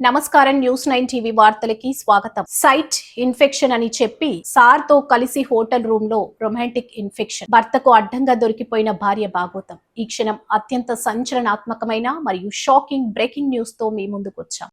నమస్కారం news 9 TV వార్తలకి స్వాగతం. Site infection అని చెప్పి సార్ తో కలిసి హోటల్ రూమ్ లో రొమాంటిక్ ఇన్ఫెక్షన్. భర్తకు అడ్డంగా దొరికిపోయిన భార్య భాగోతం. ఈ క్షణం అత్యంత సంచలనాత్మకమైన మరియు షాకింగ్ బ్రేకింగ్ న్యూస్ తో మీ ముందుకు వచ్చాం.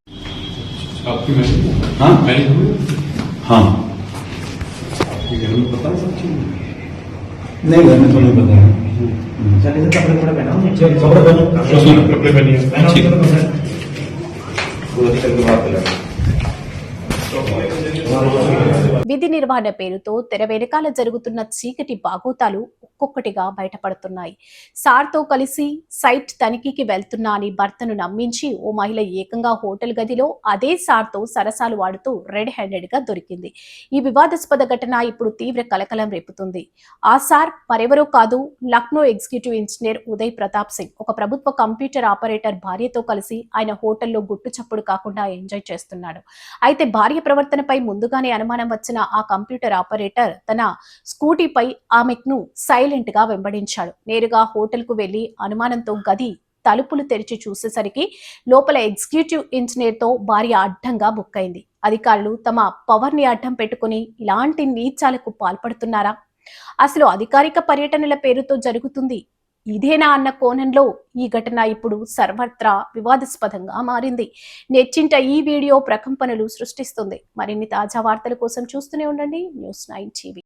విధి నిర్వహణ పేరుతో తెర వెనకాల జరుగుతున్న చీకటి బాగోతాలు ఒక్కొక్కటిగా బయటపడుతున్నాయి. సార్తో కలిసి సైట్ తనిఖీకి వెళ్తున్నా అని భర్తను నమ్మించి ఓ మహిళ ఏకంగా హోటల్ గదిలో అదే సార్తో సరసాలు వాడుతూ రెడ్ హ్యాండెడ్ గా దొరికింది. ఈ వివాదాస్పద ఘటన ఇప్పుడు తీవ్ర కలకలం రేపుతుంది. ఆ సార్ మరెవరో కాదు, లక్నో ఎగ్జిక్యూటివ్ ఇంజనీర్ ఉదయ్ ప్రతాప్ సింగ్. ఒక ప్రభుత్వ కంప్యూటర్ ఆపరేటర్ భార్యతో కలిసి ఆయన హోటల్లో గుట్టు చప్పుడు కాకుండా ఎంజాయ్ చేస్తున్నాడు. అయితే భార్య ప్రవర్తనపై ముందుగానే అనుమానం వచ్చిన ఆ కంప్యూటర్ ఆపరేటర్ తన స్కూటీపై ఆమెను సైలెంట్ గా వెంబడించాడు. నేరుగా హోటల్ కు వెళ్లి అనుమానంతో గది తలుపులు తెరిచి చూసేసరికి లోపల ఎగ్జిక్యూటివ్ ఇంజనీర్ తో భార్య అడ్డంగా బుక్ అయింది. అధికారులు తమ పవర్ ని అడ్డం పెట్టుకుని ఇలాంటి నీచాలకు పాల్పడుతున్నారా? అసలు అధికారిక పర్యటనల పేరుతో జరుగుతుంది ఇదేనా అన్న కోణంలో ఈ ఘటన ఇప్పుడు సర్వత్రా వివాదాస్పదంగా మారింది. నెట్టింట ఈ వీడియో ప్రకంపనలు సృష్టిస్తుంది. మరిన్ని తాజా వార్తల కోసం చూస్తూనే ఉండండి న్యూస్ 9 టీవీ.